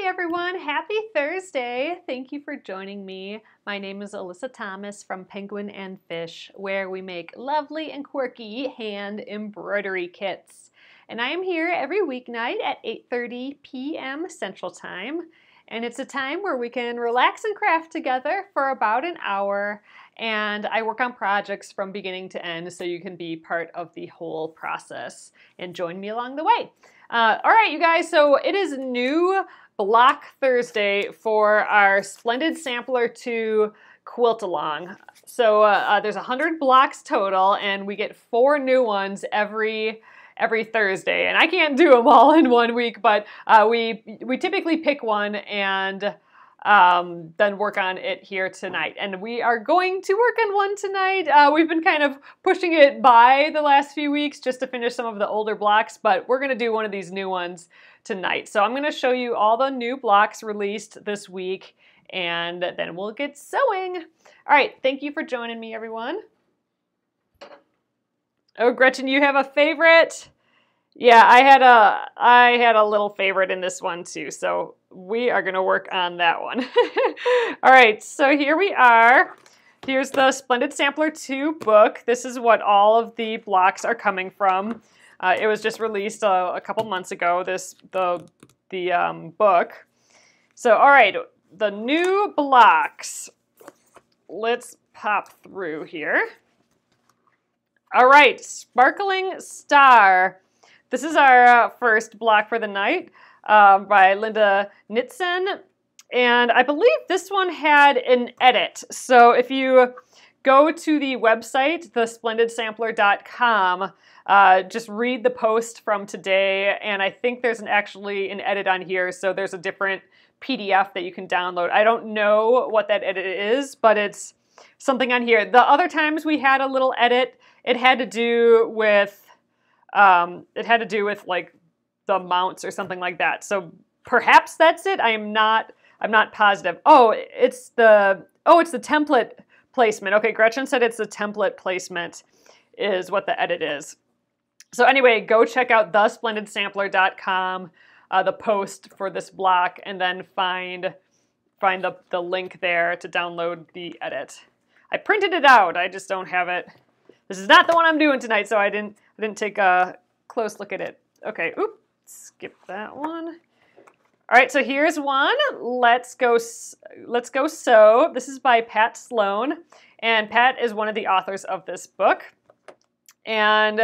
Hi everyone, happy Thursday. Thank you for joining me. My name is Alyssa Thomas from Penguin and Fish, where we make lovely and quirky hand embroidery kits. And I am here every weeknight at 8:30 p.m. Central Time. And it's a time where we can relax and craft together for about an hour. And I work on projects from beginning to end so you can be part of the whole process and join me along the way. All right, you guys, so it is new Block Thursday for our Splendid Sampler 2 quilt along. So there's 100 blocks total, and we get 4 new ones every Thursday. And I can't do them all in 1 week, but we typically pick one and then work on it here tonight. And we are going to work on one tonight. We've been kind of pushing it by the last few weeks just to finish some of the older blocks, but we're gonna do one of these new ones tonight. So I'm gonna show you all the new blocks released this week, and then we'll get sewing. All right, thank you for joining me, everyone. Oh, Gretchen, you have a favorite? Yeah, I had a little favorite in this one too, so we are gonna work on that one. All right, so here we are. Here's the Splendid Sampler 2 book. This is what all of the blocks are coming from. It was just released a couple months ago, the book. So, all right, the new blocks. Let's pop through here. All right, Sparkling Star. This is our first block for the night by Linda Nitzen, and I believe this one had an edit. So if you go to the website, thesplendidsampler.com, just read the post from today, and I think there's actually an edit on here, so there's a different PDF that you can download. I don't know what that edit is, but it's something on here. The other times we had a little edit, it had to do with like the mounts or something like that. So perhaps that's it. I'm not positive. Oh, it's the template placement. Okay, Gretchen said it's the template placement is what the edit is. So anyway, go check out thesplendidsampler.com, the post for this block, and then find the link there to download the edit. I printed it out. I just don't have it. This is not the one I'm doing tonight, so I didn't take a close look at it. Okay, oops, skip that one. All right, so here's one. Let's go sew. This is by Pat Sloan, and Pat is one of the authors of this book. And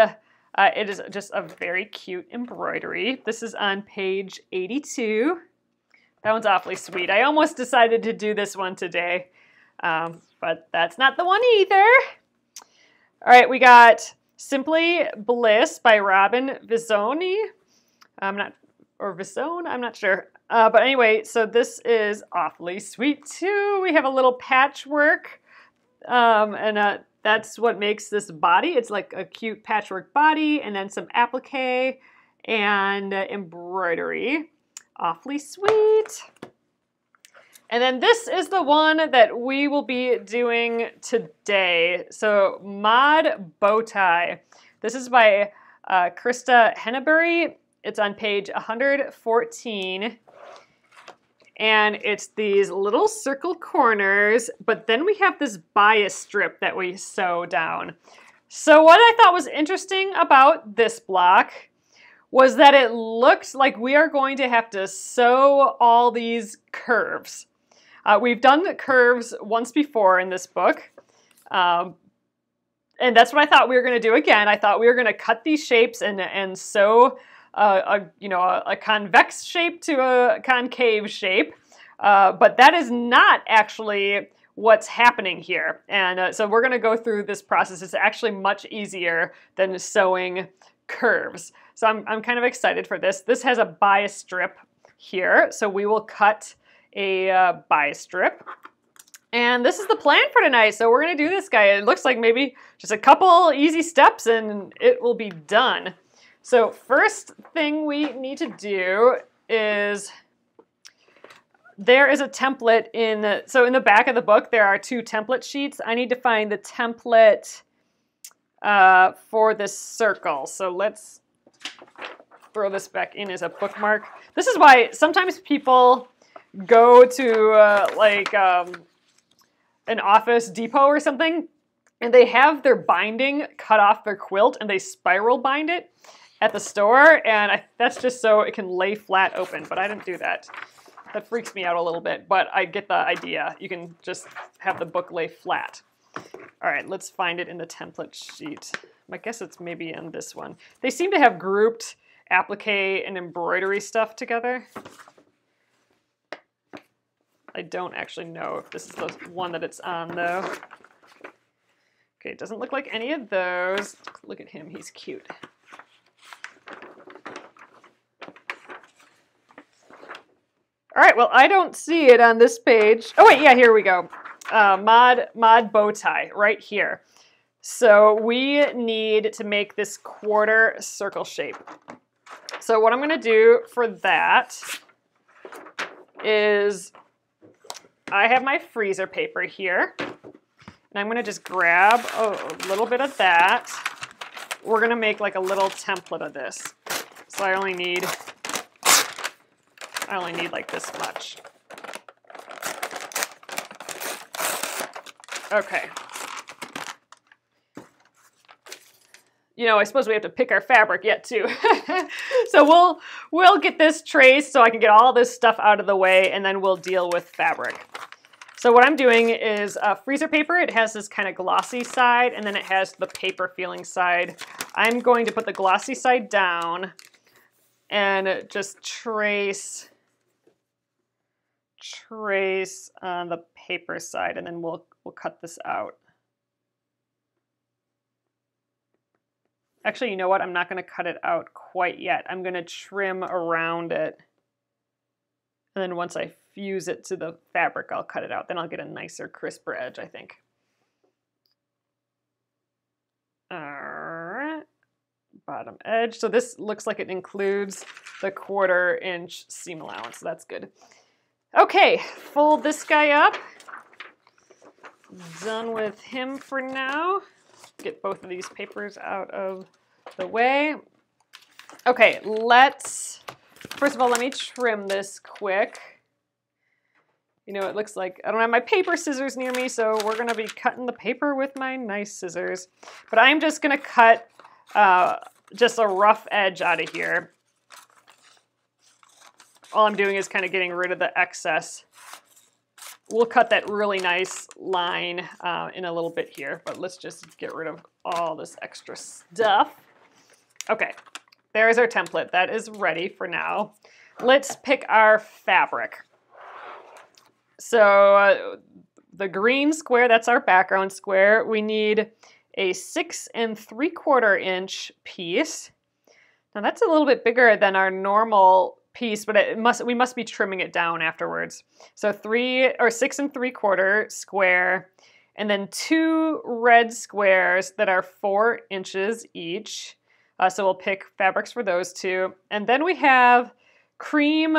it is just a very cute embroidery. This is on page 82. That one's awfully sweet. I almost decided to do this one today, but that's not the one either. All right, we got Simply Bliss by Robin Visoni. I'm not sure. But anyway, so this is awfully sweet too. We have a little patchwork, and that's what makes this body. It's like a cute patchwork body, and then some applique and embroidery. Awfully sweet. And then this is the one that we will be doing today. So Mod Bowtie. This is by Krista Henneberry. It's on page 114. And it's these little circle corners, but then we have this bias strip that we sew down. So what I thought was interesting about this block was that it looks like we are going to have to sew all these curves. We've done the curves once before in this book, and that's what I thought we were going to do again. I thought we were going to cut these shapes and sew a convex shape to a concave shape, but that is not actually what's happening here. And so we're going to go through this process. It's actually much easier than sewing curves. So I'm kind of excited for this. This has a bias strip here, so we will cut a bias strip. And this is the plan for tonight. So we're going to do this guy. It looks like maybe just a couple easy steps and it will be done. So first thing we need to do is there is a template in the back of the book there are 2 template sheets. I need to find the template for this circle. So let's throw this back in as a bookmark. This is why sometimes people go to an Office Depot or something, and they have their binding cut off their quilt and they spiral bind it at the store, and that's just so it can lay flat open, but I didn't do that. That freaks me out a little bit, but I get the idea. You can just have the book lay flat. All right, let's find it in the template sheet. I guess it's maybe in this one. They seem to have grouped applique and embroidery stuff together. I don't actually know if this is the one that it's on, though. Okay, it doesn't look like any of those. Look at him, he's cute. All right, well, I don't see it on this page. Oh, wait, yeah, here we go. Mod Bowtie, right here. So we need to make this quarter circle shape. So what I'm going to do for that is I have my freezer paper here, and I'm going to just grab a little bit of that. We're going to make like a little template of this. So I only need like this much. Okay. You know, I suppose we have to pick our fabric yet too. So we'll get this traced so I can get all this stuff out of the way, and then we'll deal with fabric. So what I'm doing is freezer paper. It has this kind of glossy side, and then it has the paper feeling side. I'm going to put the glossy side down and just trace on the paper side, and then we'll cut this out. Actually, you know what? I'm not going to cut it out quite yet. I'm going to trim around it. And then once I fuse it to the fabric, I'll cut it out. Then I'll get a nicer, crisper edge, I think. All right. Bottom edge. So this looks like it includes the 1/4 inch seam allowance. So that's good. Okay, fold this guy up. Done with him for now. Get both of these papers out of the way. Okay, first of all, let me trim this quick. You know, it looks like I don't have my paper scissors near me, so we're gonna be cutting the paper with my nice scissors. But I'm just gonna cut just a rough edge out of here. All I'm doing is kind of getting rid of the excess. We'll cut that really nice line in a little bit here, but let's just get rid of all this extra stuff. Okay, there's our template. That is ready for now. Let's pick our fabric. So the green square, that's our background square. We need a 6 3/4 inch piece. Now that's a little bit bigger than our normal piece, but we must be trimming it down afterwards. So 6 3/4 square, and then 2 red squares that are 4 inches each. So we'll pick fabrics for those two. And then we have cream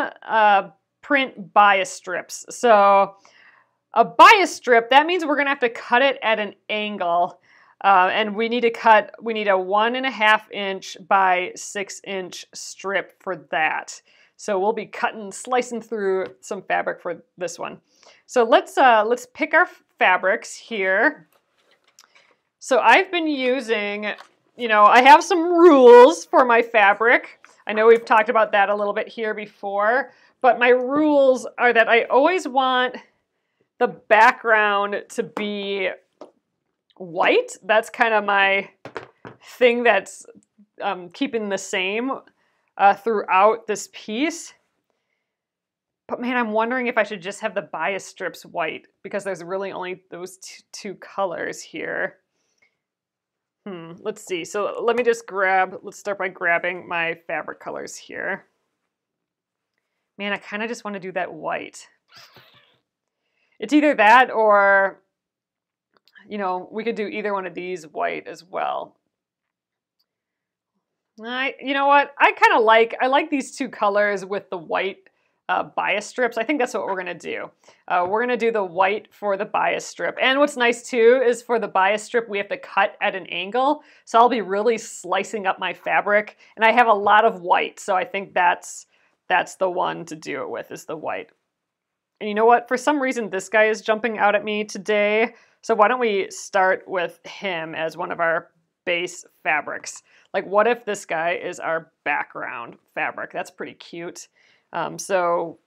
print bias strips. So a bias strip, that means we're gonna have to cut it at an angle. And we need a 1.5 inch by 6 inch strip for that. So we'll be slicing through some fabric for this one. So let's pick our fabrics here. So I've been using, you know, I have some rules for my fabric. I know we've talked about that a little bit here before, but my rules are that I always want the background to be white. That's kind of my thing that's keeping the same throughout this piece. But man, I'm wondering if I should just have the bias strips white, because there's really only those two colors here. Let's see. So let me just let's start by grabbing my fabric colors here. Man, I kind of just want to do that white. It's either that or, you know, we could do either one of these white as well. You know what? I like these two colors with the white bias strips. I think that's what we're gonna do. We're gonna do the white for the bias strip. And what's nice too is for the bias strip, we have to cut at an angle. So I'll be really slicing up my fabric, and I have a lot of white. So I think that's the one to do it with, is the white. And you know what? For some reason, this guy is jumping out at me today. So why don't we start with him as one of our base fabrics? Like, what if this guy is our background fabric? That's pretty cute. So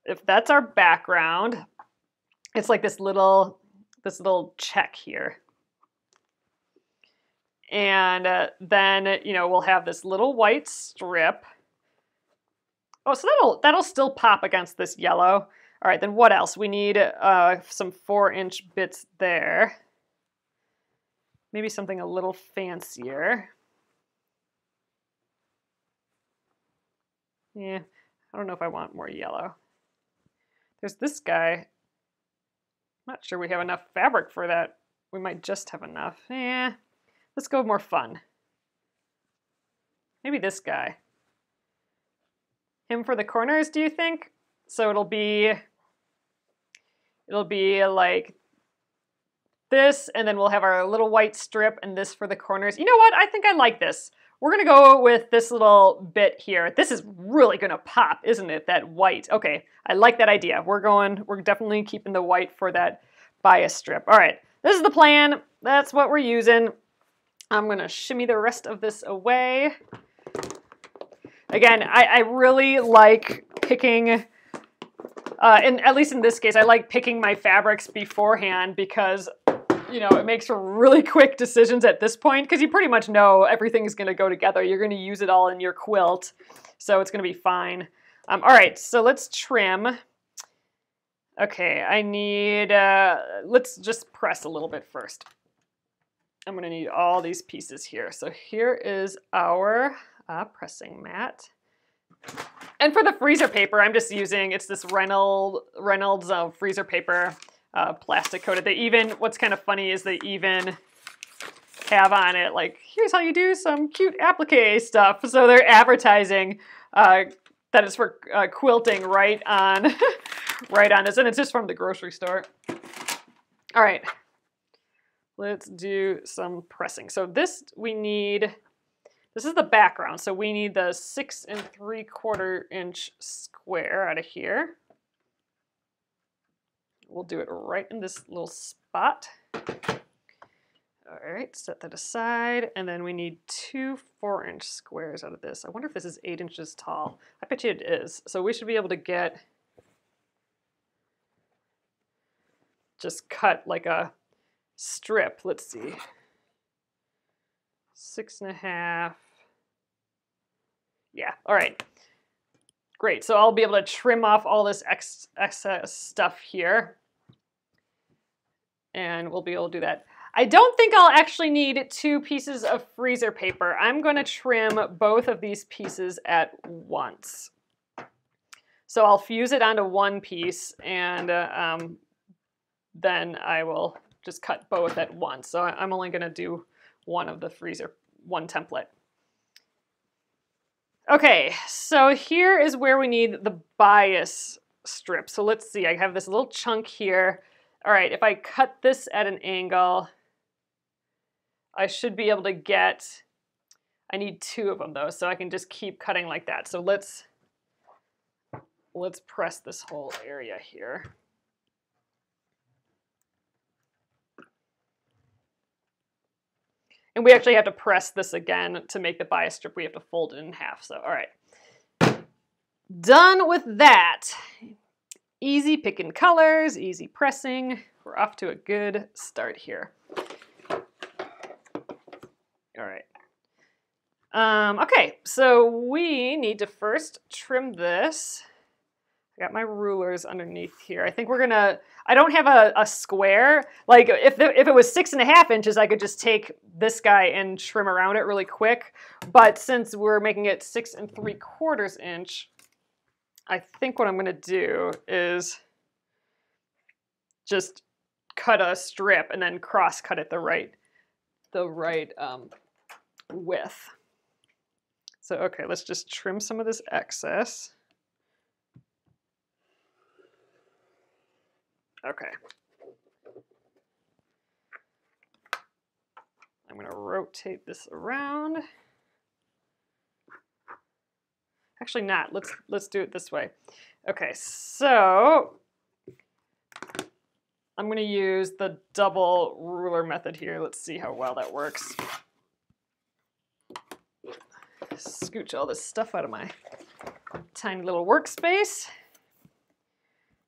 if that's our background, it's like this little check here. And then, you know, we'll have this little white strip. Oh, so that'll still pop against this yellow. All right, then what else? We need some 4-inch bits there. Maybe something a little fancier. Yeah, I don't know if I want more yellow. There's this guy. I'm not sure we have enough fabric for that. We might just have enough. Yeah, let's go more fun. Maybe this guy. Him for the corners, do you think? So it'll be like this, and then we'll have our little white strip and this for the corners. You know what? I think I like this. We're gonna go with this little bit here. This is really gonna pop, isn't it? That white. Okay, I like that idea. We're definitely keeping the white for that bias strip. All right, this is the plan. That's what we're using. I'm gonna shimmy the rest of this away. Again, I really like picking, at least in this case, I like picking my fabrics beforehand because, you know, it makes for really quick decisions at this point because you pretty much know everything is going to go together. You're going to use it all in your quilt, so it's going to be fine. All right, so let's trim. Okay, I need, let's just press a little bit first. I'm going to need all these pieces here. So here is our pressing mat. And for the freezer paper, I'm just using, it's this Reynolds freezer paper, plastic coated. They even, what's kind of funny is they even have on it, like, here's how you do some cute applique stuff. So they're advertising that it's for quilting right on, right on this. And it's just from the grocery store. All right, let's do some pressing. So this we need, this is the background, so we need the 6 3/4 inch square out of here. We'll do it right in this little spot. All right, set that aside, and then we need 2 4-inch squares out of this. I wonder if this is 8 inches tall. I bet you it is. So we should be able to get, just cut like a strip. Let's see. 6.5. Yeah, all right. Great, so I'll be able to trim off all this excess stuff here. And we'll be able to do that. I don't think I'll actually need 2 pieces of freezer paper. I'm gonna trim both of these pieces at once. So I'll fuse it onto one piece, and then I will just cut both at once. So I'm only gonna do one of the one template. Okay, so here is where we need the bias strip. So let's see, I have this little chunk here. All right, if I cut this at an angle, I should be able to get, I need 2 of them though, so I can just keep cutting like that. So let's press this whole area here. And we actually have to press this again to make the bias strip. We have to fold it in half. So, all right. Done with that. Easy picking colors, easy pressing. We're off to a good start here. All right. Okay, so we need to first trim this. I got my rulers underneath here. I think we're gonna, I don't have a square. Like if it was 6.5 inches, I could just take this guy and trim around it really quick. But since we're making it 6 3/4 inch, I think what I'm gonna do is just cut a strip and then cross cut it the right width. So okay, let's just trim some of this excess. Okay. I'm going to rotate this around. Actually not. Let's do it this way. Okay, so I'm going to use the double ruler method here. Let's see how well that works. Scooch all this stuff out of my tiny little workspace.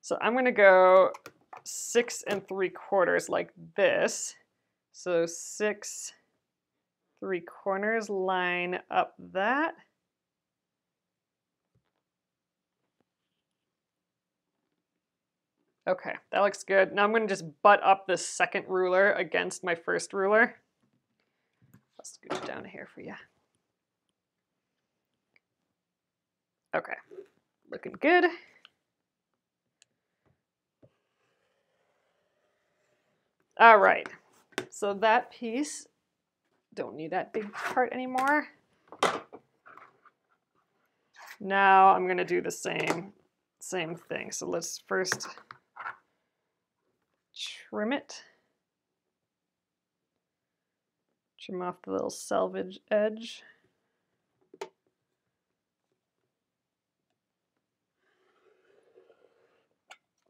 So I'm going to go 6 3/4 like this. So 6 3/4 line up that. Okay, that looks good. Now I'm going to just butt up this second ruler against my first ruler. I'll scooch it down here for you. Okay, looking good. All right, so that piece, don't need that big part anymore. Now I'm going to do the same thing. So let's first trim it. Trim off the little selvage edge.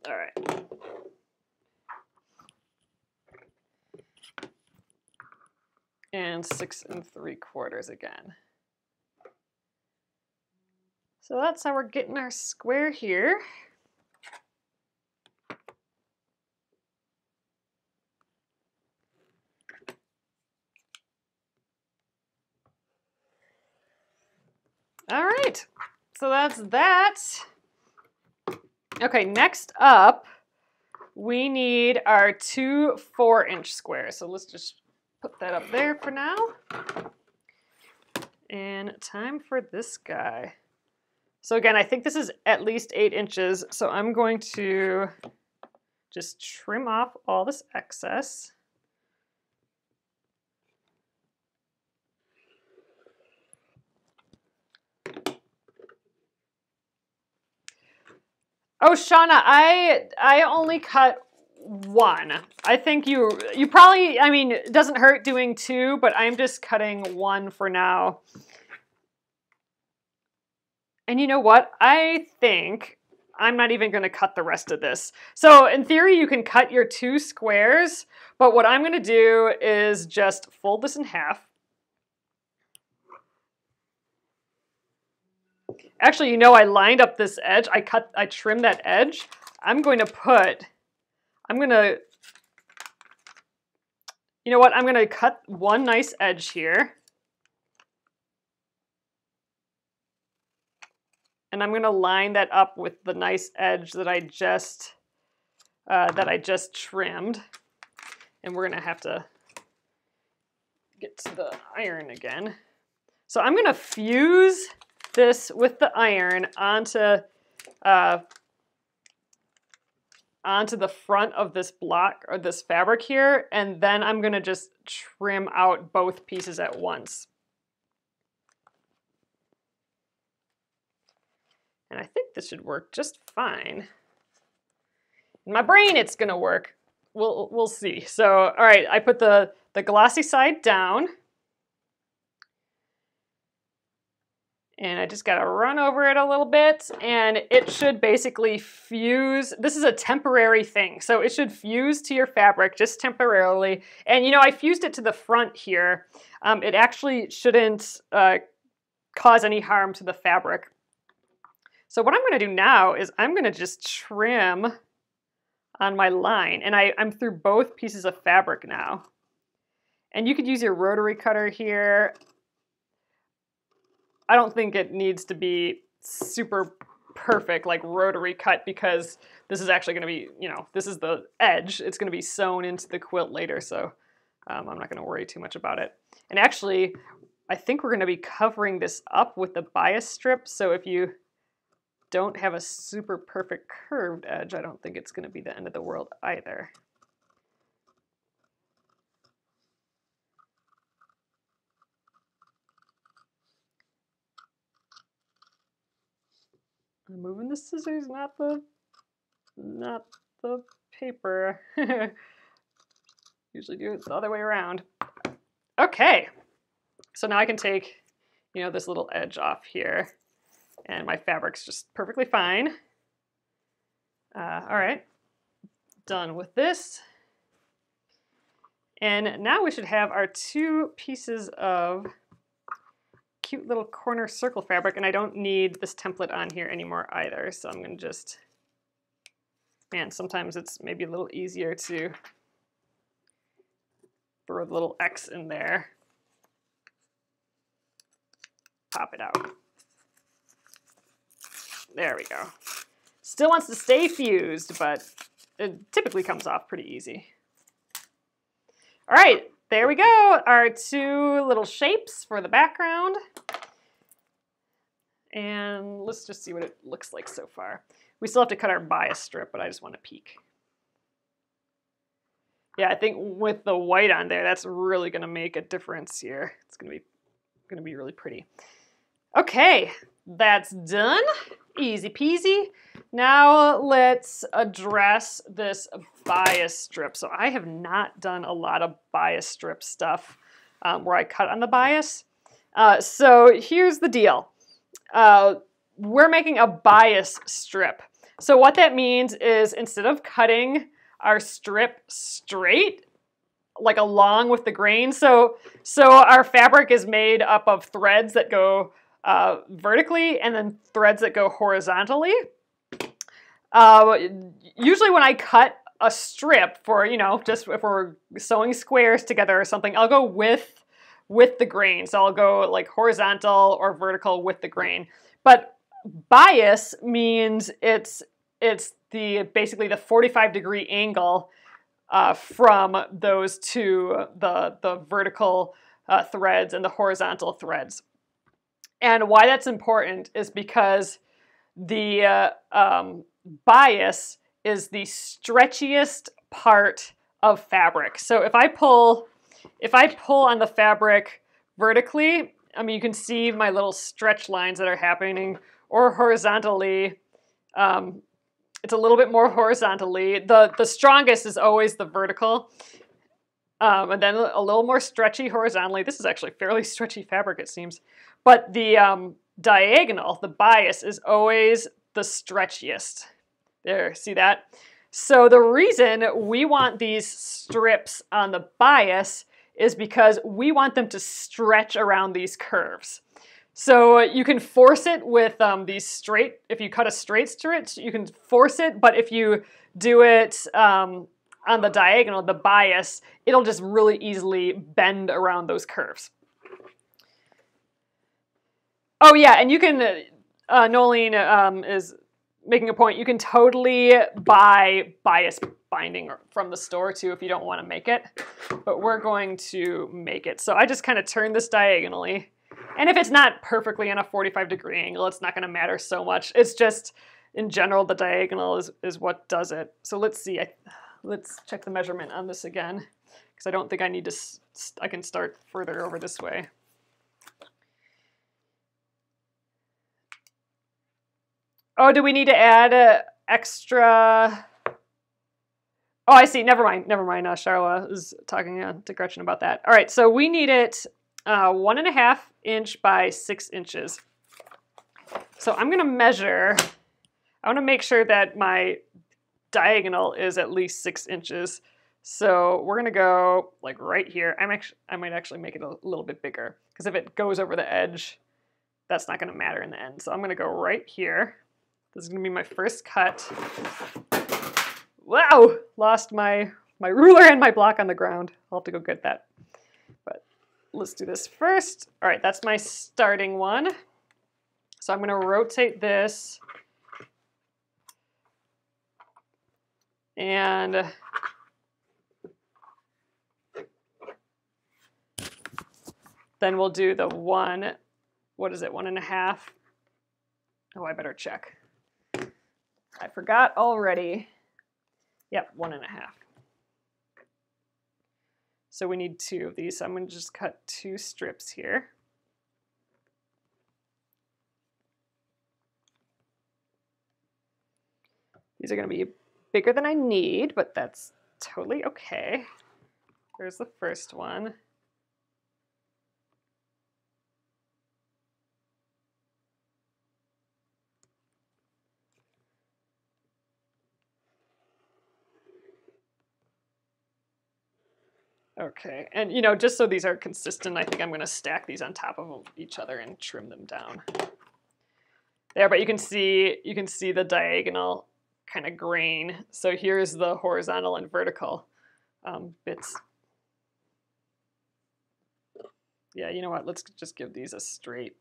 All right. And 6 3/4 again. So that's how we're getting our square here. All right, so that's that. Okay, next up, we need our 2 4-inch squares. So let's just put that up there for now. And time for this guy. So again, I think this is at least 8 inches. So I'm going to just trim off all this excess. Oh, Shauna, I only cut 1. I think you probably, I mean, it doesn't hurt doing 2, but I'm just cutting 1 for now. And you know what? I think I'm not even going to cut the rest of this. So in theory, you can cut your 2 squares, but what I'm going to do is just fold this in half. Actually, you know, I lined up this edge. I trimmed that edge. I'm going to, you know what? I'm going to cut one nice edge here. And I'm going to line that up with the nice edge that I just trimmed. And we're going to have to get to the iron again. So I'm going to fuse this with the iron onto the front of this block or this fabric here, and then I'm going to just trim out both pieces at once. And I think this should work just fine. In my brain, it's going to work. We'll see. So, all right, I put the glossy side down. And I just got to run over it a little bit, and it should basically fuse. This is a temporary thing, so it should fuse to your fabric just temporarily. And you know, I fused it to the front here. It actually shouldn't cause any harm to the fabric. So what I'm going to do now is I'm going to just trim on my line, and I'm through both pieces of fabric now. And you could use your rotary cutter here. I don't think it needs to be super perfect, like rotary cut, because this is actually going to be, you know, this is the edge. It's going to be sewn into the quilt later, so I'm not going to worry too much about it. And actually, I think we're going to be covering this up with the bias strip, so if you don't have a super perfect curved edge, I don't think it's going to be the end of the world either. I'm moving the scissors, not the paper. Usually do it the other way around. Okay, so now I can take, this little edge off here, and my fabric's just perfectly fine. All right, done with this. And now we should have our 2 pieces of cute little corner circle fabric, and I don't need this template on here anymore either, so I'm gonna just, man, sometimes it's maybe a little easier to throw the little X in there. Pop it out. There we go. Still wants to stay fused, but it typically comes off pretty easy. All right, there we go. Our 2 little shapes for the background. And let's just see what it looks like so far. We still have to cut our bias strip, but I just want to peek. Yeah, I think with the white on there, that's really going to make a difference here. It's going to be really pretty. Okay, that's done. Easy peasy. Now let's address this bias strip. So I have not done a lot of bias strip stuff where I cut on the bias. So here's the deal. We're making a bias strip. So what that means is instead of cutting our strip straight, like along with the grain, so our fabric is made up of threads that go vertically and then threads that go horizontally. Usually when I cut a strip for, just if we're sewing squares together or something, I'll go with the grain. So I'll go like horizontal or vertical with the grain. But bias means it's basically the 45-degree angle from those two, the vertical threads and the horizontal threads. And why that's important is because the bias is the stretchiest part of fabric. So if I pull on the fabric vertically, I mean, you can see my little stretch lines that are happening, or horizontally, it's a little bit more horizontally. The strongest is always the vertical, and then a little more stretchy horizontally. This is actually fairly stretchy fabric, it seems. But the diagonal, the bias, is always the stretchiest. There, see that? So the reason we want these strips on the bias is because we want them to stretch around these curves. So you can force it with these straight, if you cut a straight stitch, you can force it, but if you do it on the diagonal, the bias, it'll just really easily bend around those curves. Oh yeah, and you can, Nolene is making a point, you can totally buy bias binding from the store too if you don't want to make it, but we're going to make it. So I just kind of turn this diagonally, and if it's not perfectly on a 45-degree angle, it's not going to matter so much. It's just, in general, the diagonal is what does it. So let's see, let's check the measurement on this again, because I don't think I need to, I can start further over this way. Oh, do we need to add extra? Oh, I see. Never mind. Charla is talking to Gretchen about that. All right, so we need it 1.5 inch by 6 inches. So I'm going to measure. I want to make sure that my diagonal is at least 6 inches. So we're going to go like right here. I might actually make it a little bit bigger, because if it goes over the edge, that's not going to matter in the end. So I'm going to go right here. This is going to be my first cut. Wow! Lost my ruler and my block on the ground. I'll have to go get that. But let's do this first. All right, that's my starting one. So I'm going to rotate this. And then we'll do the 1.5? Oh, I better check. I forgot already. Yep, 1.5. So we need 2 of these. So I'm going to just cut 2 strips here. These are going to be bigger than I need, but that's totally okay. There's the first one. Okay, and you know, just so these are consistent, I think I'm going to stack these on top of each other and trim them down. There, but you can see the diagonal kind of grain. So here's the horizontal and vertical bits. Yeah, you know what? Let's just give these a straight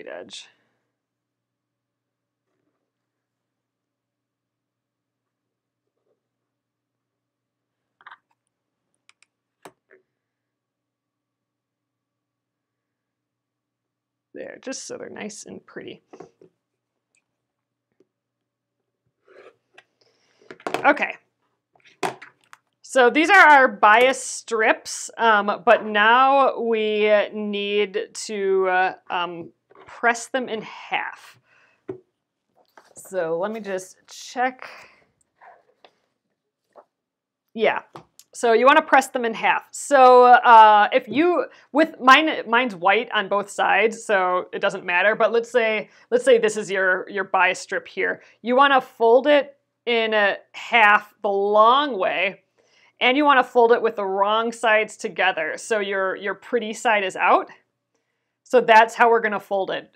edge. There, just so they're nice and pretty. Okay. So these are our bias strips, but now we need to press them in half. So let me just check. Yeah. So you want to press them in half. So if you, mine's white on both sides, so it doesn't matter. But let's say this is your bias strip here. You want to fold it in half the long way, and you want to fold it with the wrong sides together. So your pretty side is out. So that's how we're going to fold it.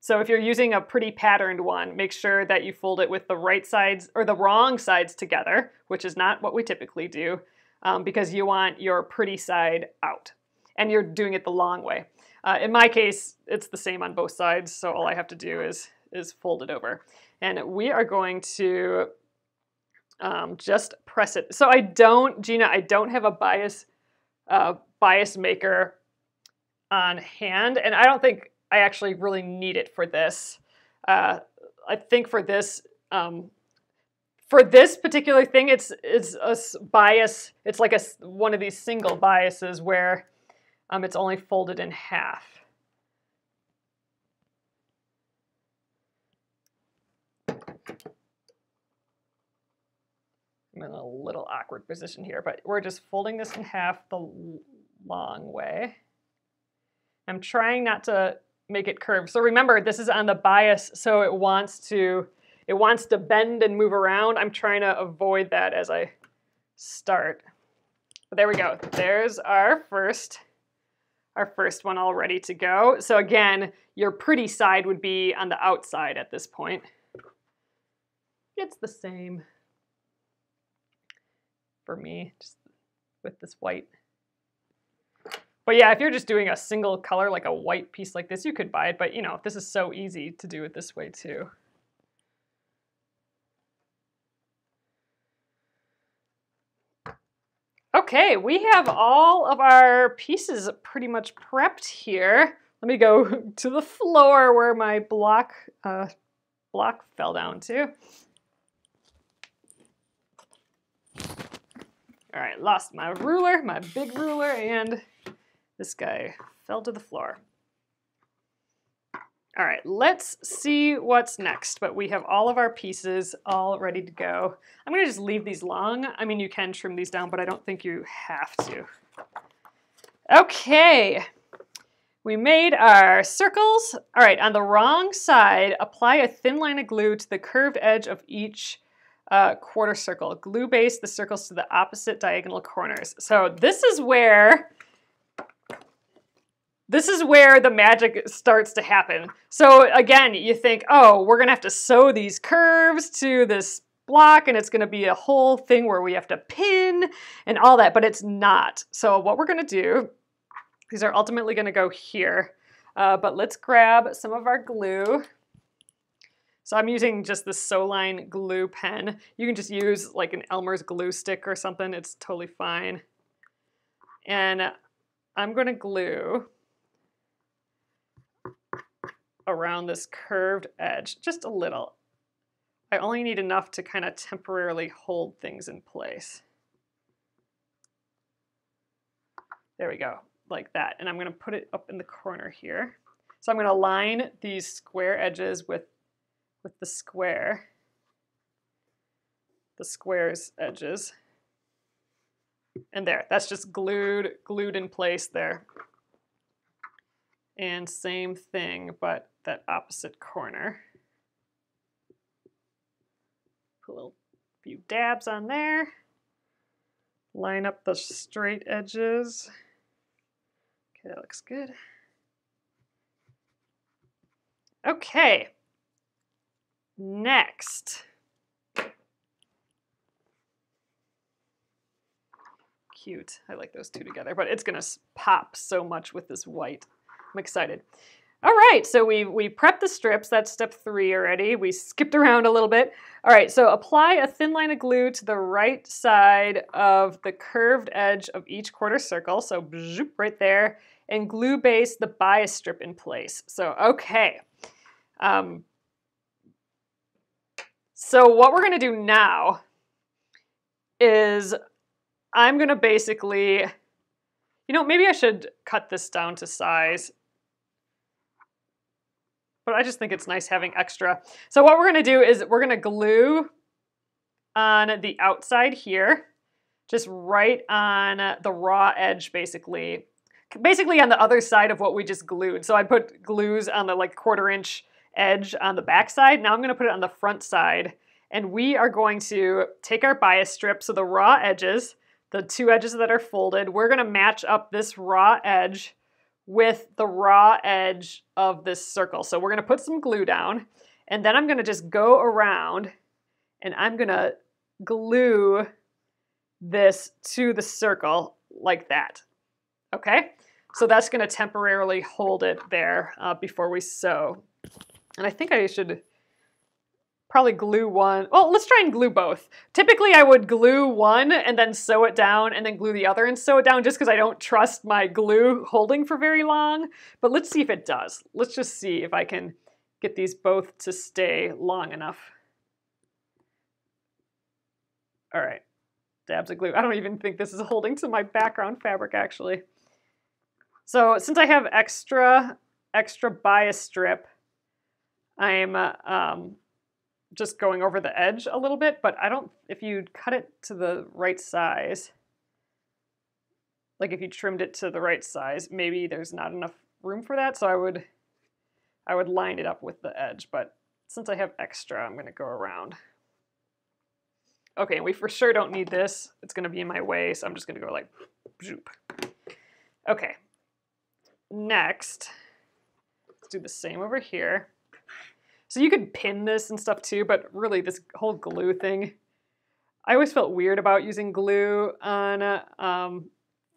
So if you're using a pretty patterned one, make sure that you fold it with the right sides or the wrong sides together, which is not what we typically do, because you want your pretty side out. And you're doing it the long way. In my case, it's the same on both sides, so all I have to do is fold it over. And we are going to just press it. So Gina, I don't have a bias maker on hand, and I don't think I actually really need it for this. I think for this particular thing, it's a bias. It's like one of these single biases where it's only folded in half. I'm in a little awkward position here, but we're just folding this in half the long way. I'm trying not to make it curved. So remember, this is on the bias, so it wants to bend and move around. I'm trying to avoid that as I start. But there we go. There's our first one all ready to go. So again, your pretty side would be on the outside at this point. It's the same for me, just with this white. But yeah, if you're just doing a single color, like a white piece like this, you could buy it. But you know, this is so easy to do it this way too. Okay, we have all of our pieces pretty much prepped here. Let me go to the floor where my block fell down to. All right, lost my ruler, my big ruler, and this guy fell to the floor. All right, let's see what's next, but we have all of our pieces all ready to go. I'm gonna just leave these long. I mean, you can trim these down, but I don't think you have to. Okay, we made our circles. All right, on the wrong side, apply a thin line of glue to the curved edge of each quarter circle. Glue base the circles to the opposite diagonal corners. So this is where the magic starts to happen. So again, you think, oh, we're gonna have to sew these curves to this block and it's gonna be a whole thing where we have to pin and all that, but it's not. So what we're gonna do, these are ultimately gonna go here, but let's grab some of our glue. So I'm using just this Soline glue pen. You can just use like an Elmer's glue stick or something, it's totally fine. And I'm gonna glue around this curved edge, just a little. I only need enough to kind of temporarily hold things in place. There we go, like that. And I'm gonna put it up in the corner here. So I'm gonna line these square edges with the square. the squares edges. And there, that's just glued in place there. And same thing, but that opposite corner. Put a little few dabs on there. Line up the straight edges. Okay, that looks good. Okay. Next. Cute. I like those two together, but it's gonna pop so much with this white. I'm excited. All right, so we prepped the strips. That's step 3 already. We skipped around a little bit. All right, so apply a thin line of glue to the right side of the curved edge of each quarter circle. So zoop, right there, and glue base the bias strip in place. So, okay. So what we're gonna do now is I'm gonna basically, you know, maybe I should cut this down to size, but I just think it's nice having extra. So what we're gonna do is we're gonna glue on the outside here, just right on the raw edge, basically on the other side of what we just glued. So I put glues on the like 1/4 inch edge on the back side. Now I'm gonna put it on the front side, and we are going to take our bias strip, so the raw edges, the 2 edges that are folded, we're gonna match up this raw edge with the raw edge of this circle. So we're gonna put some glue down, and then I'm gonna just go around and I'm gonna glue this to the circle like that, okay? So that's gonna temporarily hold it there before we sew. And I think I should probably glue one. Well, let's try and glue both. Typically I would glue one and then sew it down and then glue the other and sew it down, just because I don't trust my glue holding for very long. But let's see if it does. Let's just see if I can get these both to stay long enough. All right, dabs of glue. I don't even think this is holding to my background fabric actually. So since I have extra bias strip, I'm just going over the edge a little bit, but I don't, if you cut it to the right size, like if you trimmed it to the right size, maybe there's not enough room for that, so I would line it up with the edge, but since I have extra, I'm gonna go around. Okay, we for sure don't need this. It's gonna be in my way, so I'm just gonna go like, zoop. Okay, next, let's do the same over here. So you could pin this and stuff too, but really this whole glue thing, I always felt weird about using glue on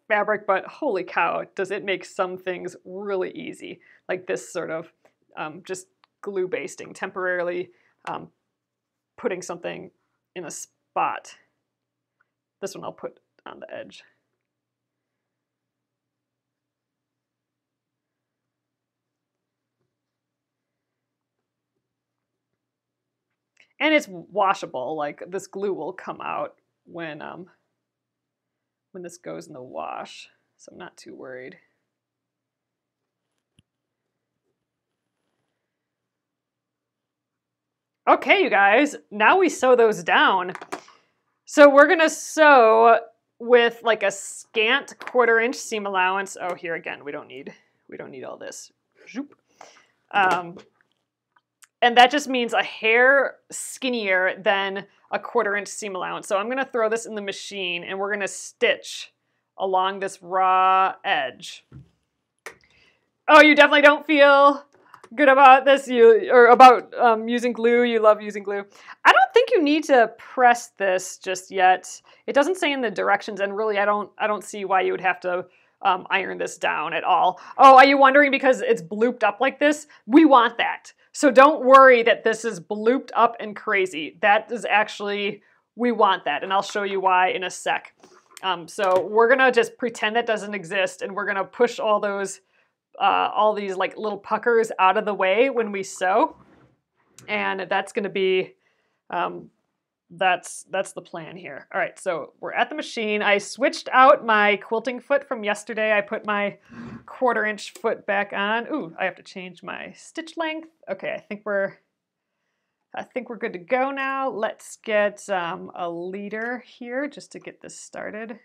fabric, but holy cow, does it make some things really easy. Like this sort of just glue basting, temporarily putting something in a spot. This one I'll put on the edge. And it's washable, like this glue will come out when this goes in the wash, so I'm not too worried. Okay, you guys, now we sew those down. So we're gonna sew with like a scant 1/4 inch seam allowance. Oh, here again, we don't need all this. Zoop. And that just means a hair skinnier than a 1/4 inch seam allowance. So I'm gonna throw this in the machine and we're gonna stitch along this raw edge. Oh, you definitely don't feel good about this, using glue. You love using glue. I don't think you need to press this just yet. It doesn't say in the directions, and really I don't see why you would have to iron this down at all. Oh, are you wondering because it's blooped up like this? We want that. So don't worry that this is blooped up and crazy. That is actually, we want that, and I'll show you why in a sec. So we're gonna just pretend that doesn't exist, and we're gonna push all those, all these like little puckers out of the way when we sew, and that's gonna be, that's the plan here. All right, so we're at the machine. I switched out my quilting foot from yesterday. I put my 1/4 inch foot back on. Ooh, I have to change my stitch length. Okay, I think we're I think we're good to go now. Let's get a leader here just to get this started.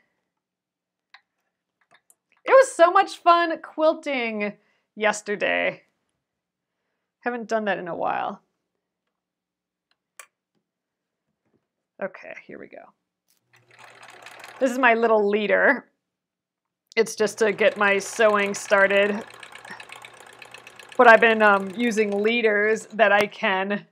It was so much fun quilting yesterday. Haven't done that in a while. Okay, here we go. This is my little leader. It's just to get my sewing started. But I've been using leaders that I can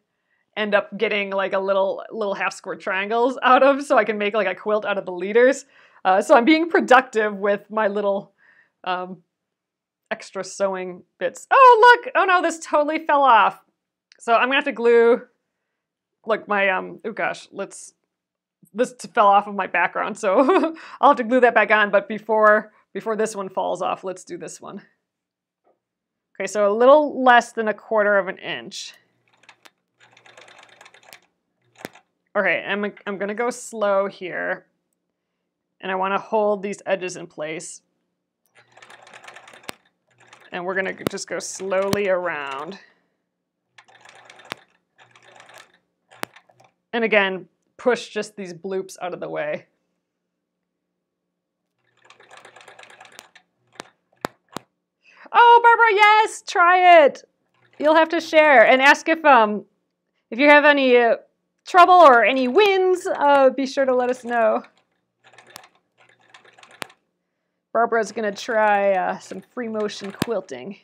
end up getting like a little half square triangles out of, so I can make like a quilt out of the leaders. So I'm being productive with my little extra sewing bits. Oh look! Oh no, this totally fell off. So I'm gonna have to glue. Look, my oh gosh, this fell off of my background, so I'll have to glue that back on. But before this one falls off, let's do this one. Okay, so a little less than 1/4 of an inch. Okay, I'm gonna go slow here, and I want to hold these edges in place, and we're gonna just go slowly around. And again, push just these bloops out of the way. Oh, Barbara, yes, try it. You'll have to share and ask if you have any trouble or any wins. Be sure to let us know. Barbara's gonna try some free motion quilting.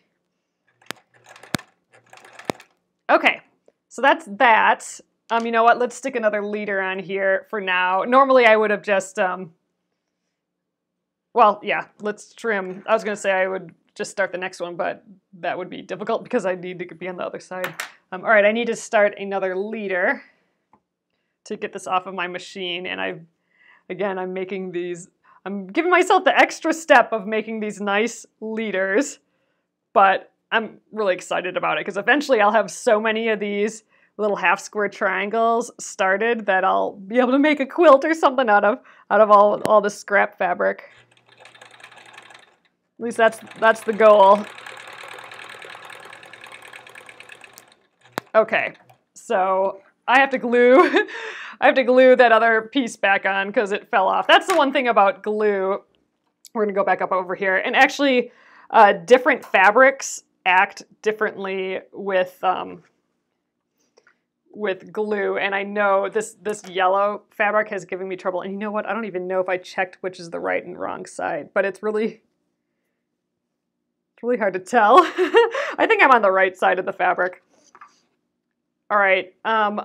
Okay, so that's that. You know what? Let's stick another leader on here for now. Normally I would have just well, yeah, let's trim. I was gonna say I would just start the next one, but that would be difficult because I need to be on the other side. All right, I need to start another leader to get this off of my machine, and I'm making these. I'm giving myself the extra step of making these nice leaders, but I'm really excited about it because eventually I'll have so many of these little half square triangles started that I'll be able to make a quilt or something out of all the scrap fabric. At least that's the goal. Okay, so I have to glue that other piece back on because it fell off. That's the one thing about glue. We're gonna go back up over here, and actually, different fabrics act differently with glue. And I know this yellow fabric has given me trouble. And you know what? I don't even know if I checked which is the right and wrong side, but it's really hard to tell. I think I'm on the right side of the fabric. All right, I'm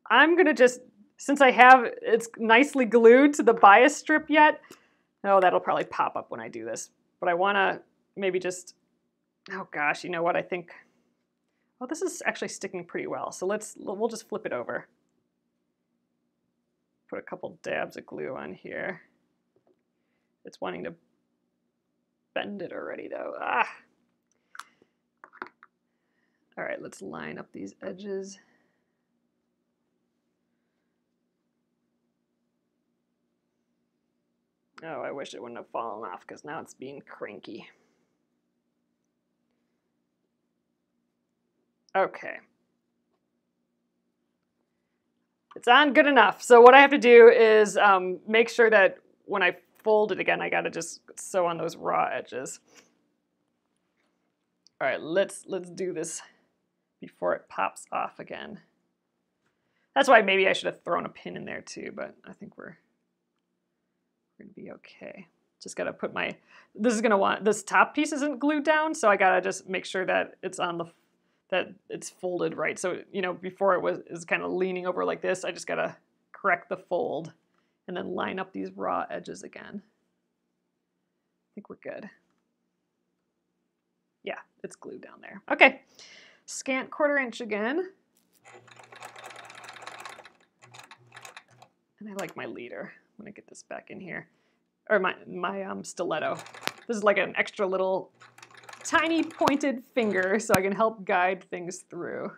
gonna just, since it's nicely glued to the bias strip yet, oh, that'll probably pop up when I do this, but I wanna maybe just, oh gosh, you know what, I think, oh, this is actually sticking pretty well, so we'll just flip it over. Put a couple dabs of glue on here. It's wanting to bend it already though. Ah. All right, let's line up these edges. Oh, I wish it wouldn't have fallen off because now it's being cranky. Okay. It's on good enough. So what I have to do is make sure that when I fold it again, I gotta just sew on those raw edges. All right, let's do this before it pops off again. That's why maybe I should have thrown a pin in there too, but I think we're gonna be okay. Just gotta put this top piece isn't glued down, so I gotta just make sure that it's that it's folded right. So, you know, before it is kind of leaning over like this, I just gotta correct the fold and then line up these raw edges again. I think we're good. Yeah, it's glued down there. Okay, scant 1/4 inch again. And I like my leader. I'm gonna get this back in here. Or my stiletto. This is like an extra little tiny pointed finger so I can help guide things through.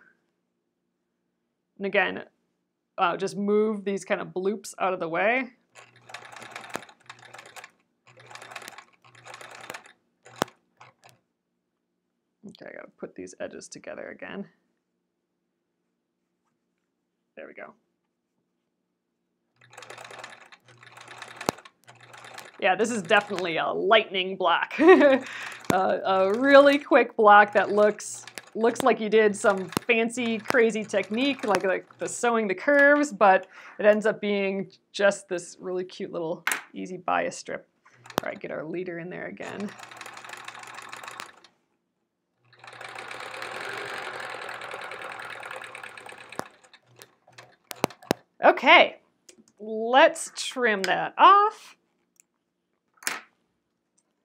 And again, just move these kind of bloops out of the way. Okay, I gotta put these edges together again. There we go. Yeah, this is definitely a lightning block. A really quick block that looks like you did some fancy, crazy technique, like the sewing the curves, but it ends up being just this really cute little easy bias strip. All right, get our leader in there again. Okay, let's trim that off.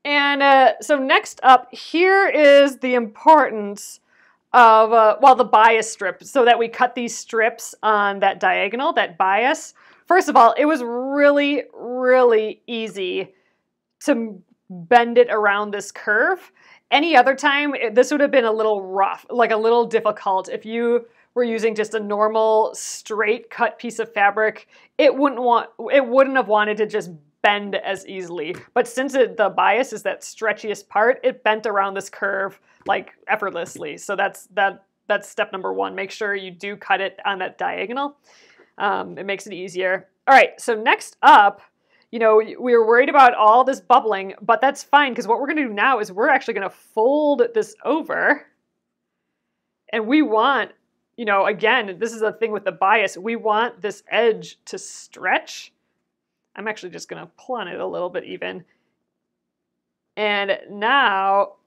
And so next up, here is the importance of, well, the bias strip, so that we cut these strips on that diagonal, that bias. First of all, it was really, really easy to bend it around this curve. Any other time, this would have been a little rough, like a little difficult. If you were using just a normal straight cut piece of fabric, it wouldn't have wanted to just bend as easily. But since the bias is that stretchiest part, it bent around this curve like effortlessly. So that's step number one. Make sure you do cut it on that diagonal. It makes it easier. All right, so next up, you know, we were worried about all this bubbling, but that's fine, because what we're going to do now is we're actually going to fold this over. And we want, you know, again, this is the thing with the bias, we want this edge to stretch. I'm actually just going to pull on it a little bit even. And now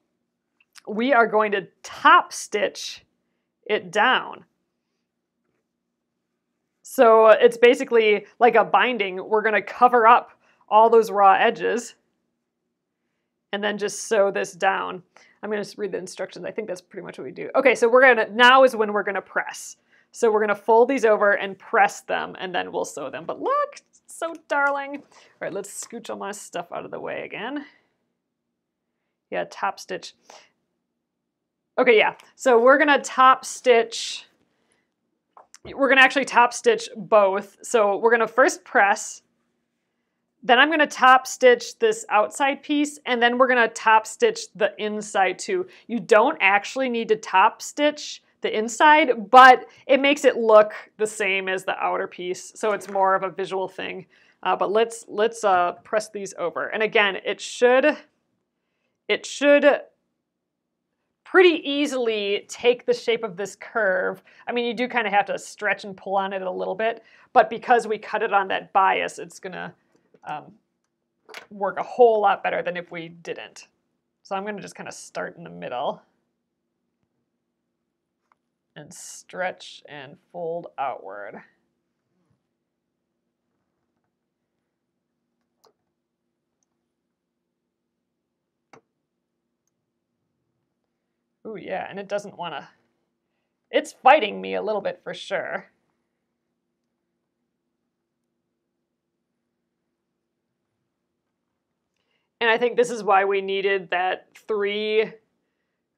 we are going to top stitch it down. So it's basically like a binding. We're going to cover up all those raw edges and then just sew this down. I'm going to read the instructions. I think that's pretty much what we do. Okay, so now is when we're going to press. So we're going to fold these over and press them, and then we'll sew them. But look, it's so darling. All right, let's scooch all my stuff out of the way again. Yeah, top stitch. Okay, yeah. So we're going to top stitch. We're going to actually top stitch both. So we're going to first press, then I'm going to top stitch this outside piece, and then we're going to top stitch the inside too. You don't actually need to top stitch the inside, but it makes it look the same as the outer piece, so it's more of a visual thing. But let's press these over. And again, it should pretty easily take the shape of this curve. I mean, you do kind of have to stretch and pull on it a little bit, but because we cut it on that bias, it's gonna work a whole lot better than if we didn't. So I'm gonna just kind of start in the middle and stretch and fold outward. Ooh, yeah, and it doesn't want to, it's fighting me a little bit for sure. And I think this is why we needed that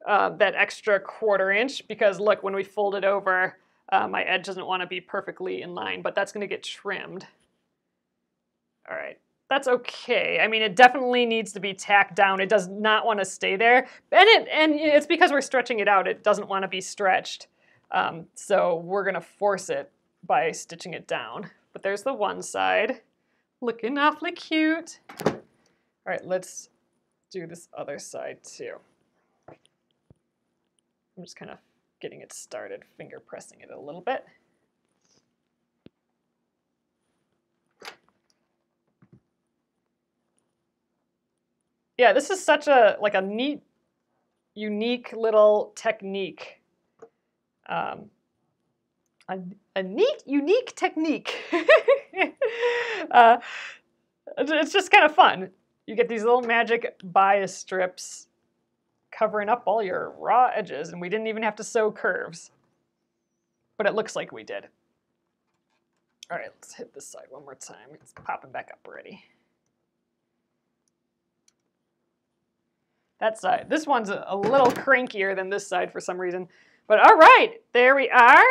that extra 1/4 inch, because look, when we fold it over, my edge doesn't want to be perfectly in line, but that's going to get trimmed. All right. That's okay. I mean, it definitely needs to be tacked down. It does not want to stay there. And it's because we're stretching it out. It doesn't want to be stretched. So we're going to force it by stitching it down. But there's the one side. Looking awfully cute. All right, let's do this other side too. I'm just kind of getting it started, finger pressing it a little bit. Yeah, this is such a neat, unique little technique. A neat, unique technique. It's just kind of fun. You get these little magic bias strips covering up all your raw edges, and we didn't even have to sew curves. But it looks like we did. All right, let's hit this side one more time. It's popping back up already. That side. This one's a little crankier than this side for some reason. But all right, there we are.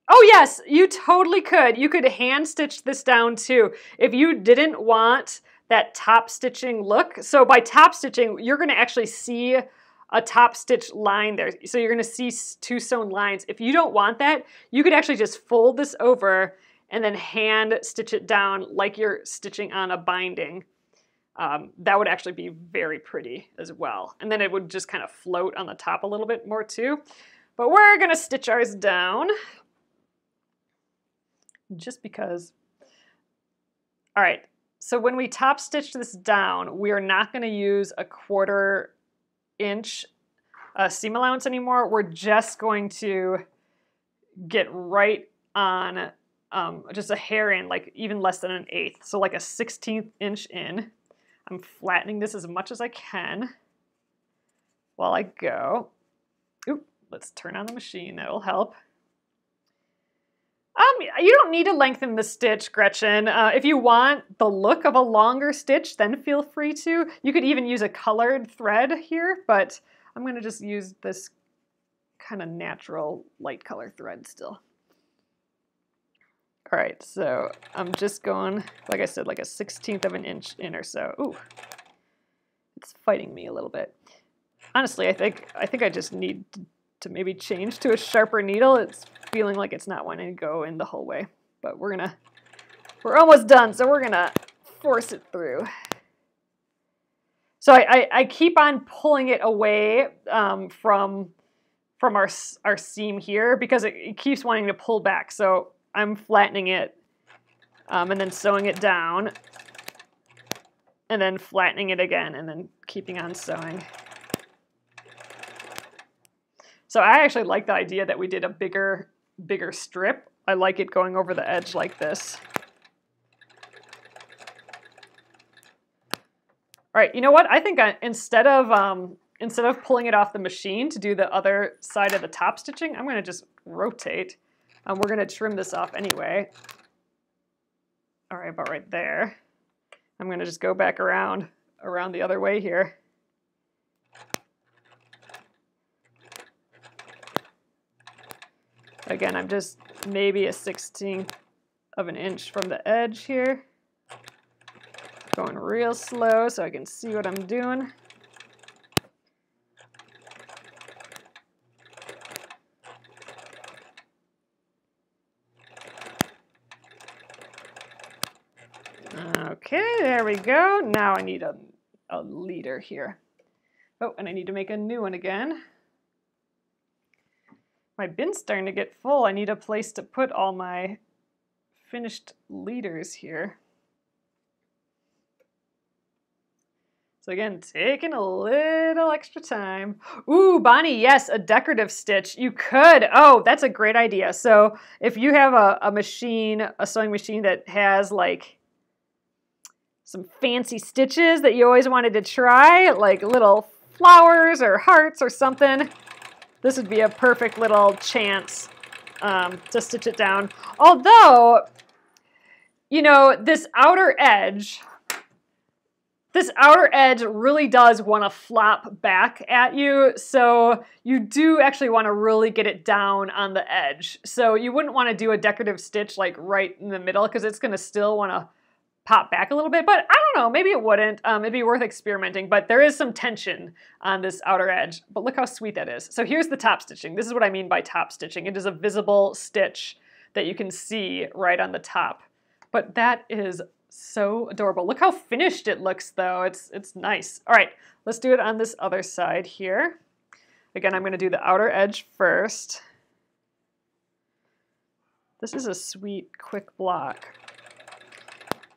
Oh yes, you totally could. You could hand stitch this down too if you didn't want that top stitching look. So by top stitching, you're going to actually see a top stitch line there. So you're gonna see 2 sewn lines. If you don't want that, you could actually just fold this over and then hand stitch it down like you're stitching on a binding. That would actually be very pretty as well. And then it would just kind of float on the top a little bit more too. But we're gonna stitch ours down just because. All right, so when we top stitch this down, we are not gonna use a 1/4 inch seam allowance anymore. We're just going to get right on just a hair in, like even less than 1/8. So like a 1/16 inch in. I'm flattening this as much as I can while I go. Oop, let's turn on the machine, that'll help. You don't need to lengthen the stitch, Gretchen. If you want the look of a longer stitch, then feel free to. You could even use a colored thread here, but I'm gonna just use this kind of natural light color thread still. All right, so I'm just going, like I said, like a 1/16 of an inch in or so. Ooh, it's fighting me a little bit. Honestly, I think I just need to maybe change to a sharper needle. It's feeling like it's not wanting to go in the whole way, but we're almost done, so we're gonna force it through. So I keep on pulling it away from our seam here because it keeps wanting to pull back. So I'm flattening it and then sewing it down and then flattening it again and then keeping on sewing. So I actually like the idea that we did a bigger strip. I like it going over the edge like this. All right, you know what? I think instead of pulling it off the machine to do the other side of the top stitching, I'm gonna just rotate. We're gonna trim this off anyway. All right, about right there. I'm gonna just go back around the other way here. Again, I'm just maybe a 1/16 of an inch from the edge here. Going real slow so I can see what I'm doing. Okay, there we go. Now I need a leader here. Oh, and I need to make a new one again. My bin's starting to get full. I need a place to put all my finished leaders here. So again, taking a little extra time. Ooh, Bonnie, yes, a decorative stitch. You could. Oh, that's a great idea. So if you have a machine, a sewing machine that has like some fancy stitches that you always wanted to try, like little flowers or hearts or something, this would be a perfect little chance to stitch it down. Although, you know, this outer edge really does want to flop back at you, so you do actually want to really get it down on the edge. So you wouldn't want to do a decorative stitch like right in the middle because it's going to still want to pop back a little bit, but I don't know, maybe it wouldn't. It'd be worth experimenting, but there is some tension on this outer edge. But look how sweet that is. So here's the top stitching. This is what I mean by top stitching. It is a visible stitch that you can see right on the top. But that is so adorable. Look how finished it looks though. It's nice. All right, let's do it on this other side here. Again, I'm going to do the outer edge first. This is a sweet, quick block.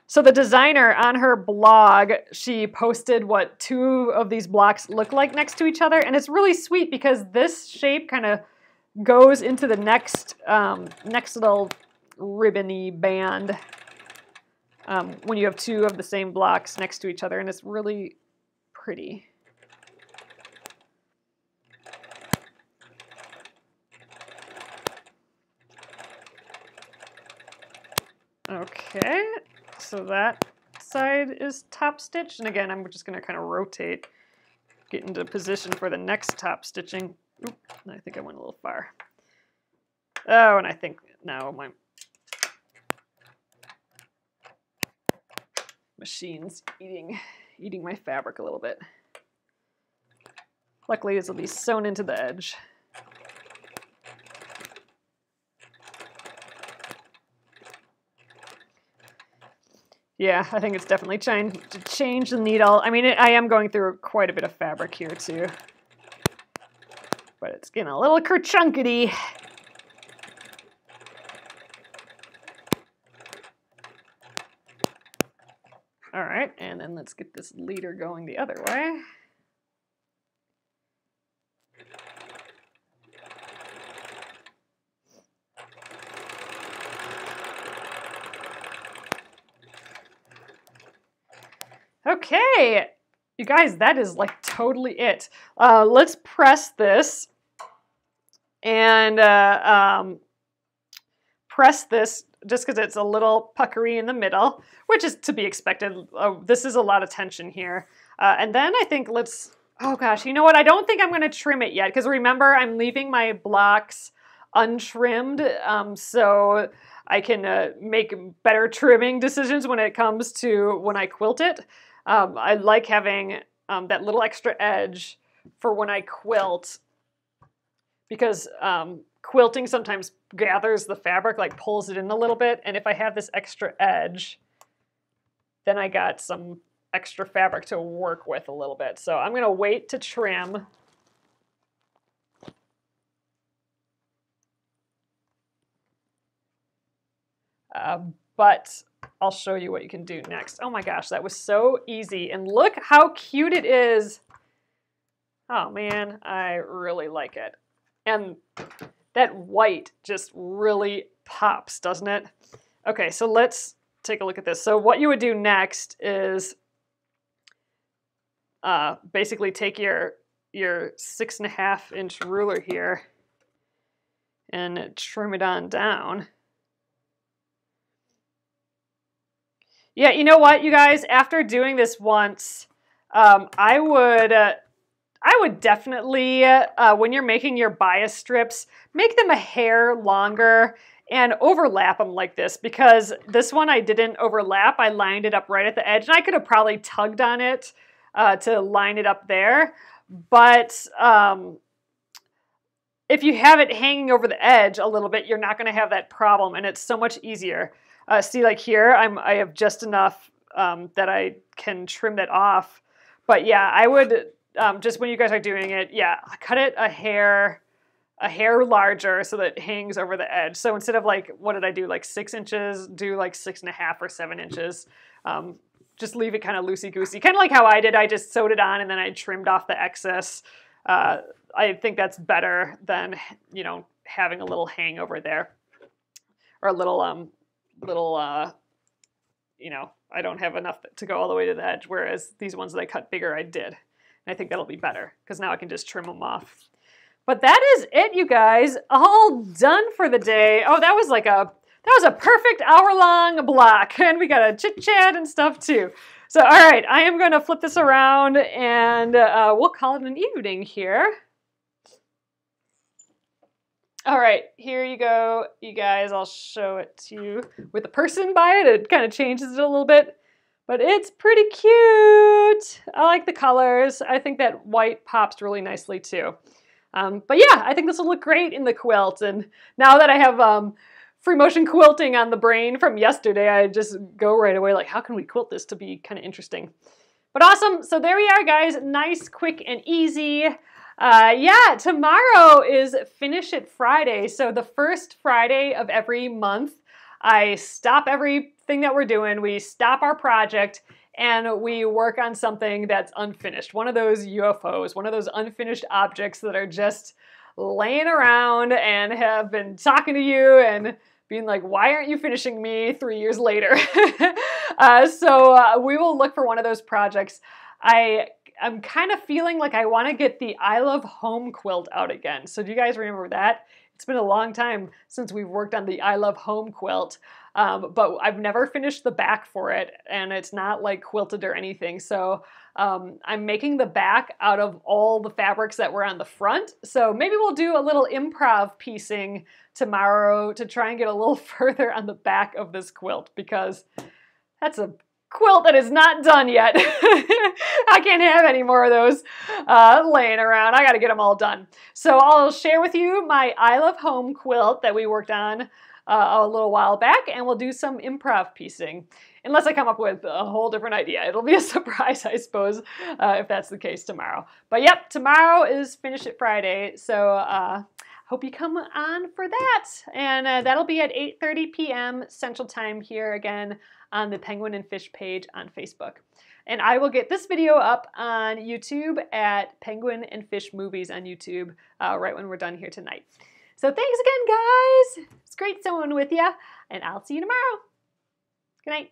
So the designer on her blog, she posted what 2 of these blocks look like next to each other. And it's really sweet because this shape kind of goes into the next little ribbony band when you have 2 of the same blocks next to each other. And it's really pretty. Okay. So that side is top stitched, and again, I'm just going to kind of rotate, get into position for the next top stitching. Oop, I think I went a little far. Oh, and I think now my machine's eating my fabric a little bit. Luckily, this will be sewn into the edge. Yeah, I think it's definitely trying to change the needle. I mean, I am going through quite a bit of fabric here too, but it's getting a little kerchunkety. All right, and then let's get this leader going the other way. Okay, you guys, that is like totally it. Let's press this and press this just because it's a little puckery in the middle, which is to be expected. This is a lot of tension here. And then I think oh gosh, you know what? I don't think I'm going to trim it yet because remember, I'm leaving my blocks untrimmed so I can make better trimming decisions when it comes to when I quilt it. I like having that little extra edge for when I quilt because quilting sometimes gathers the fabric, like pulls it in a little bit. And if I have this extra edge, then I got some extra fabric to work with a little bit. So I'm going to wait to trim. But I'll show you what you can do next. Oh my gosh, that was so easy. And look how cute it is. Oh man, I really like it. And that white just really pops, doesn't it? Okay, so let's take a look at this. So what you would do next is basically take your 6.5-inch ruler here and trim it on down. Yeah, you know what, you guys? After doing this once, I would definitely, when you're making your bias strips, make them a hair longer and overlap them like this, because this one I didn't overlap. I lined it up right at the edge, and I could have probably tugged on it to line it up there. But if you have it hanging over the edge a little bit, you're not going to have that problem, and it's so much easier. See, like here, I have just enough that I can trim that off. But yeah, I would, just when you guys are doing it, yeah, cut it a hair larger so that it hangs over the edge. So instead of like, what did I do, like 6 inches, do like 6.5 or 7 inches. Just leave it kind of loosey-goosey. Kind of like how I did. I just sewed it on and then I trimmed off the excess. I think that's better than, you know, having a little hang over there. Or a little, you know, I don't have enough to go all the way to the edge, whereas these ones that I cut bigger, I did. And I think that'll be better, because now I can just trim them off. But that is it, you guys. All done for the day. Oh, that was a perfect hour-long block, and we got a chit-chat and stuff too. So, all right, I am going to flip this around, and we'll call it an evening here. All right, here you go, you guys. I'll show it to you with a person by it. It kind of changes it a little bit, but it's pretty cute. I like the colors. I think that white pops really nicely too. But yeah, I think this will look great in the quilt. And now that I have free motion quilting on the brain from yesterday, I just go right away like, how can we quilt this to be kind of interesting? But awesome. So there we are, guys. Nice, quick, and easy. Yeah, tomorrow is Finish It Friday. So the first Friday of every month, I stop everything that we're doing. We stop our project and we work on something that's unfinished. One of those UFOs, one of those unfinished objects that are just laying around and have been talking to you and being like, why aren't you finishing me 3 years later? So we will look for one of those projects. I'm kind of feeling like I want to get the I Love Home quilt out again. So do you guys remember that? It's been a long time since we've worked on the I Love Home quilt, but I've never finished the back for it, and it's not like quilted or anything. So I'm making the back out of all the fabrics that were on the front. So maybe we'll do a little improv piecing tomorrow to try and get a little further on the back of this quilt, because that's a quilt that is not done yet. I can't have any more of those laying around. I got to get them all done. So I'll share with you my I Love Home quilt that we worked on a little while back, and we'll do some improv piecing. Unless I come up with a whole different idea. It'll be a surprise, I suppose, if that's the case tomorrow. But yep, tomorrow is Finish It Friday, so hope you come on for that. And that'll be at 8:30 p.m. Central Time here again on the Penguin and Fish page on Facebook. And I will get this video up on YouTube at Penguin and Fish Movies on YouTube right when we're done here tonight. So thanks again, guys. It's great sewing with you, and I'll see you tomorrow. Good night.